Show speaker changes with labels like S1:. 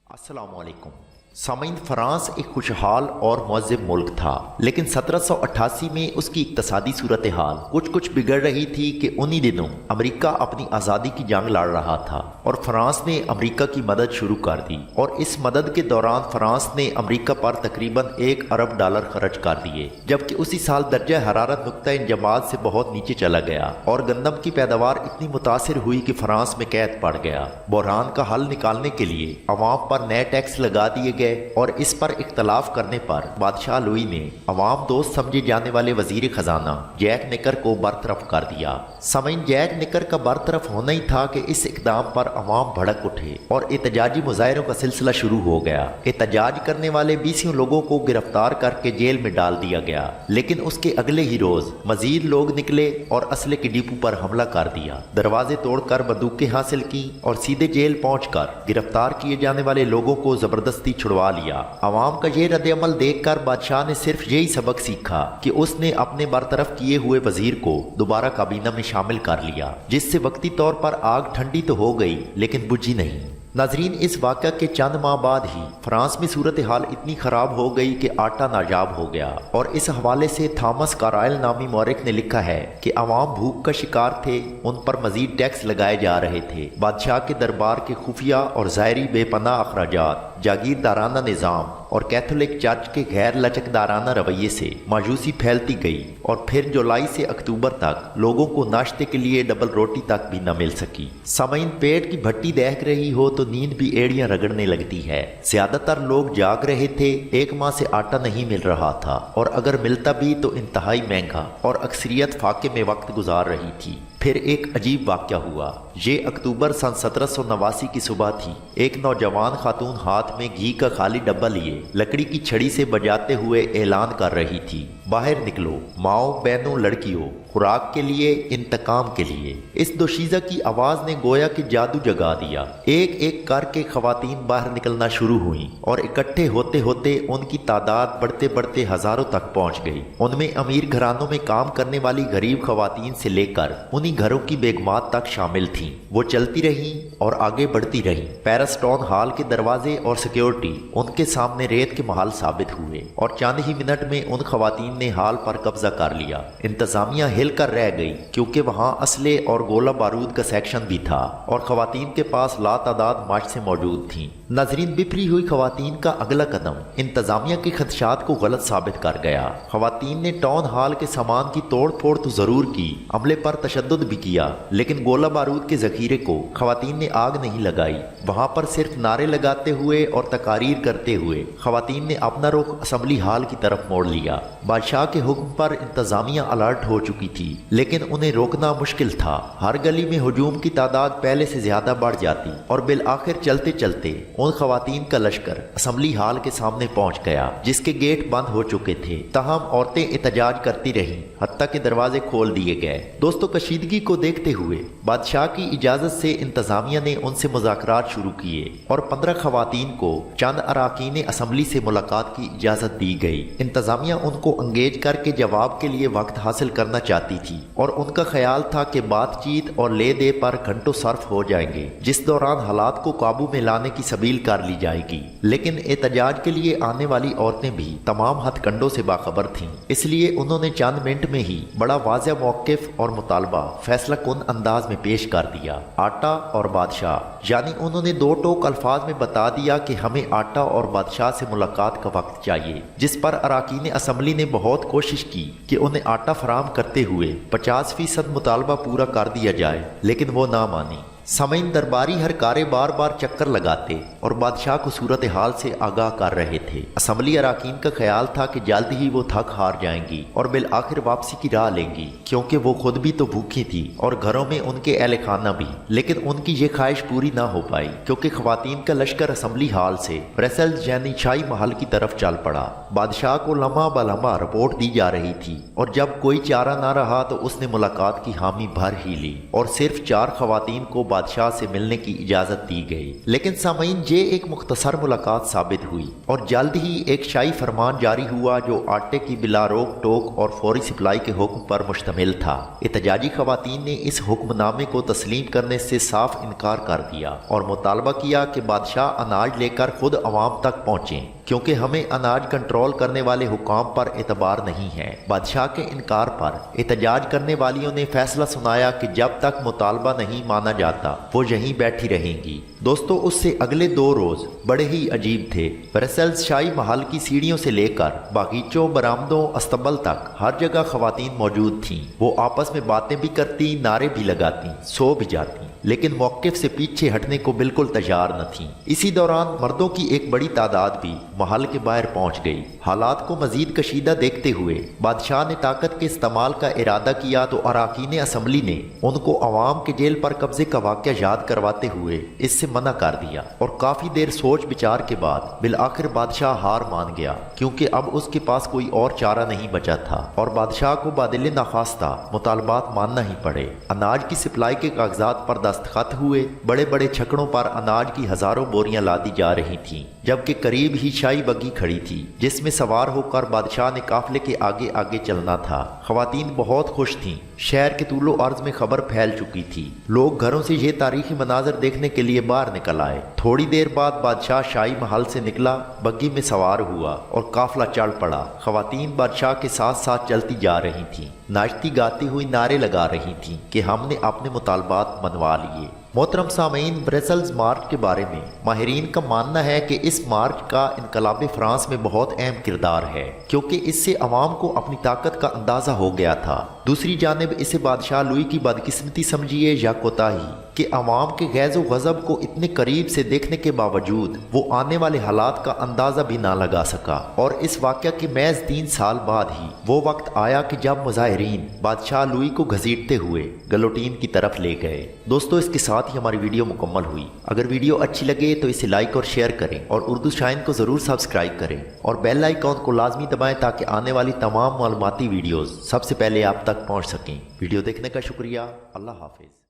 S1: अस्सलाम वालेकुम सामीन। फ्रांस एक खुशहाल और मुअज़्ज़ब मुल्क था, लेकिन 1788 में उसकी इक़्तिसादी सूरत हाल कुछ बिगड़ रही थी कि उन्हीं दिनों अमेरिका अपनी आज़ादी की जंग लड़ रहा था और फ्रांस ने अमेरिका की मदद शुरू कर दी। और इस मदद के दौरान फ्रांस ने अमेरिका पर तकरीबन $1 अरब खर्च कर दिए, जबकि उसी साल दर्जा हरारत नुक्ता इंजमाद से बहुत नीचे चला गया और गंदम की पैदावार इतनी मुतासिर हुई कि फ्रांस में कैद पड़ गया। बहरान का हल निकालने के लिए अवाम पर नए टैक्स लगा दिए गए और इस पर इख्तलाफ करने पर बादशाह लुई ने अवाम दोस्त समझे जाने वाले वजीर खजाना जैक निकर को बरतरफ कर दिया। सामीन, जैक निकर का बरतरफ होना ही था कि इस इकदाम पर अवाम भड़क उठे और एहतजाजी मुजाहरों का सिलसिला शुरू हो गया। एहतजाज करने वाले 20 लोगों को गिरफ्तार करके जेल में डाल दिया गया, लेकिन उसके अगले ही रोज मजीद लोग निकले और असले के डिपो पर हमला कर दिया, दरवाजे तोड़कर बंदूकें हासिल की और सीधे जेल पहुंचकर गिरफ्तार किए जाने वाले लोगों को जबरदस्ती छुड़वा लिया। अवाम का ये रद्द-ए-अमल देखकर बादशाह ने सिर्फ यही सबक सीखा कि उसने अपने बरतरफ किए हुए वजीर को दोबारा काबीना में शामिल कर लिया, जिससे वक्ती तौर पर आग ठंडी तो हो गई लेकिन बुझी नहीं। नाजरीन, इस वाक़या के चंद माह बाद ही फ्रांस में सूरत हाल इतनी ख़राब हो गई कि आटा नायाब हो गया और इस हवाले से थॉमस काराइल नामी मौरख ने लिखा है कि अवाम भूख का शिकार थे, उन पर मजीद टैक्स लगाए जा रहे थे। बादशाह के दरबार के खुफिया और ज़ायरी बेपनाह अखराजात, जागीरदाराना निज़ाम और कैथोलिक चर्च के गैर लचकदाराना रवैये से मायूसी फैलती गई और फिर जुलाई से अक्टूबर तक लोगों को नाश्ते के लिए डबल रोटी तक भी न मिल सकी। सामीन, पेट की भट्टी दहक रही हो तो नींद भी एड़ियां रगड़ने लगती है। ज्यादातर लोग जाग रहे थे, 1 माह से आटा नहीं मिल रहा था और अगर मिलता भी तो इंतहाई महंगा और अक्सरियत फाके में वक्त गुजार रही थी। फिर एक अजीब वाक़या हुआ। ये अक्टूबर सन 1789 की सुबह थी। एक नौजवान खातून हाथ में घी का खाली डब्बा लिए लकड़ी की छड़ी से बजाते हुए ऐलान कर रही थी, बाहर निकलो माओ बहनों लड़कियों, खुराक के लिए, इंतकाम के लिए। इस दोशीज़ा की आवाज़ ने गोया कि जादू जगा दिया। एक एक करके खवातीन बाहर निकलना शुरू हुई और इकट्ठे होते होते उनकी तादाद बढ़ते बढ़ते हजारों तक पहुंच गई। उनमें अमीर घरानों में काम करने वाली गरीब खवातीन से लेकर उन्हीं घरों की बेगमात तक शामिल थीं। वो चलती रहीं और आगे बढ़ती रहीं। पेरिस टाउन हॉल के दरवाजे और सिक्योरिटी उनके सामने रेत के महल साबित हुए और चंद ही मिनट में उन खवातीन ने हॉल पर कब्जा कर लिया। इंतजामिया हिलकर रह गई क्योंकि वहां असले और गोला बारूद का सेक्शन भी था और खवातीन के पास लातादाद मार्च मौजूद थीं। नाजरीन, बिफरी हुई खवातीन का अगला कदम इंतजामिया के खदशात को गलत साबित कर गया। खवातीन ने टाउन हॉल के सामान की तोड़ फोड़ तो जरूर की, अमले पर तशद्दुद भी किया, लेकिन गोला बारूद के जखीरे को खवातीन ने आग नहीं लगाई। वहां पर सिर्फ नारे लगाते हुए और तकारीर करते हुए खवातीन ने अपना रुख असम्बली हॉल की तरफ मोड़ लिया। बादशाह के हुक्म पर इंतजामिया अलर्ट हो चुकी थी, लेकिन उन्हें रोकना मुश्किल था। हर गली में हुजूम की तादाद पहले से ज्यादा बढ़ जाती और बिल आखिर चलते चलते उन खवातीन का लश्कर असम्बली हॉल के सामने पहुंच गया, जिसके गेट बंद हो चुके थे। तहम औरतें एहतजाज करती रहीं, हत्ता के दरवाजे खोल दिए गए। दोस्तों, कशीदगी को देखते हुए बादशाह की इजाजत से इंतजामिया ने उनसे मुज़ाकरात शुरू किए और 15 खवातीन को चंद अराकीन असम्बली से मुलाकात की इजाजत दी गई। इंतजामिया उनको अंगेज करके जवाब के लिए वक्त हासिल करना चाहती थी और उनका ख्याल था कि बातचीत और ले दे पर घंटों सर्फ हो जाएंगे, जिस दौरान हालात को काबू में लाने की सबील कर ली जाएगी। लेकिन एहतजाज के लिए आने वाली औरतें भी तमाम हथकंडों से बाखबर थीं, इसलिए उन्होंने चंद मिनट में ही बड़ा वाज़ेह मौक़िफ़ और मुतालबा फैसला कुन अंदाज में पेश कर दिया, आटा और बादशाह। यानी उन्होंने 2 टोक अल्फाज में बता दिया कि हमें आटा और बादशाह से मुलाकात का वक्त चाहिए, जिस पर अराकीन असम्बली ने बहुत कोशिश की कि उन्हें आटा फराम करते हुए 50% मुतालबा पूरा कर दिया जाए, लेकिन वो ना मानी। सामीन, दरबारी हरकारे बार बार चक्कर लगाते और बादशाह को सूरत हाल से आगाह कर रहे थे। असम्बली अराकीन का ख्याल था कि जल्द ही वो थक हार जाएंगी और बिल आखिर वापसी की राह लेंगी, क्योंकि वो खुद भी तो भूखी थी और घरों में उनके अहले खाना भी। लेकिन उनकी ये ख्वाहिश पूरी ना हो पाई, क्योंकि खवातीन का लश्कर असम्बली हाल से ब्रसेल्स यानी शाही महल की तरफ चल पड़ा। बादशाह को लम्हा बलम्हा रिपोर्ट दी जा रही थी और जब कोई चारा ना रहा तो उसने मुलाकात की हामी भर ही ली और सिर्फ 4 खवातीन को बादशाह से मिलने की इजाज़त दी गई। लेकिन सामीन ये एक मुख्तसर मुलाकात साबित हुई और जल्द ही एक शाही फरमान जारी हुआ जो आटे की बिला रोक टोक और फौरी सप्लाई के हुक्म पर मुश्तमिल था। एहतजाजी खवातीन ने इस हुक्मनामे को तस्लीम करने से साफ इनकार कर दिया और मुतालबा किया कि बादशाह अनाज लेकर खुद अवाम तक पहुँचें, क्योंकि हमें अनाज कंट्रोल करने वाले हुकाम पर एतबार नहीं है। बादशाह के इनकार पर एहतजाज करने वालियों ने फैसला सुनाया कि जब तक मुतालबा नहीं माना जाता वो यहीं बैठी रहेंगी। दोस्तों, उससे अगले 2 रोज बड़े ही अजीब थे। ब्रसेल्स शाही महल की सीढ़ियों से लेकर बागीचों, बरामदों, अस्तबल तक हर जगह खवातीन मौजूद थीं। वो आपस में बातें भी करती, नारे भी लगाती, सो भी जाती, लेकिन मौक़िफ़ से पीछे हटने को बिल्कुल तैयार न थीं। इसी दौरान मर्दों की एक बड़ी तादाद भी महल के बाहर पहुंच गई। हालात को मजीद कशीदा देखते हुए बादशाह ने ताकत के इस्तेमाल का इरादा किया तो अराकीन असम्बली ने उनको अवाम के जेल पर कब्जे का वाक़या याद करवाते हुए इससे मना कर दिया और काफ़ी देर सोच विचार के बाद बिल आखिर बादशाह हार मान गया, क्योंकि अब उसके पास कोई और चारा नहीं बचा था और बादशाह को बादिल नाखास्ता मुतालबात मानना ही पड़े। अनाज की सप्लाई के कागजात पर दस्तखत हुए। बड़े बड़े छकड़ों पर अनाज की हजारों बोरियां लादी जा रही थीं, जबकि करीब ही शाही बग्गी खड़ी थी जिसमें सवार होकर बादशाह ने काफिले के आगे आगे चलना था। खवातीन बहुत खुश थीं। शहर के तूलो अर्ज में खबर फैल चुकी थी। लोग घरों से ये तारीखी मनाजर देखने के लिए बाहर निकल आए। थोड़ी देर बाद बादशाह शाही महल से निकला, बग्गी में सवार हुआ और काफिला चल पड़ा। खवातीन बादशाह के साथ साथ चलती जा रही थीं, नाचती गाती हुई नारे लगा रही थीं कि हमने अपने मुतालबात मनवा लिए। मोहतरम सामीन, ब्रसेल्स मार्च के बारे में माहिरीन का मानना है कि इस मार्च का इनकलाब फ्रांस में बहुत अहम किरदार है, क्योंकि इससे अवाम को अपनी ताकत का अंदाज़ा हो गया था। दूसरी जानिब इसे बादशाह लुई की बदकिस्मती समझिए या कोताही कि अवाम के गैज़ो गज़ब को इतने करीब से देखने के बावजूद वो आने वाले हालात का अंदाज़ा भी ना लगा सका। और इस वाक़या के महज 3 साल बाद ही वो वक्त आया कि जब मुजाहिरीन बादशाह लुई को घसीटते हुए गलोटीन की तरफ ले गए। दोस्तों, इसके साथ ही हमारी वीडियो मुकम्मल हुई। अगर वीडियो अच्छी लगे तो इसे लाइक और शेयर करें और उर्दू शाइन को ज़रूर सब्सक्राइब करें और बेल आइकॉन को लाजमी दबाएं ताकि आने वाली तमाम मालूमाती वीडियोज़ सबसे पहले आप तक पहुँच सकें। वीडियो देखने का शुक्रिया। अल्लाह हाफिज़।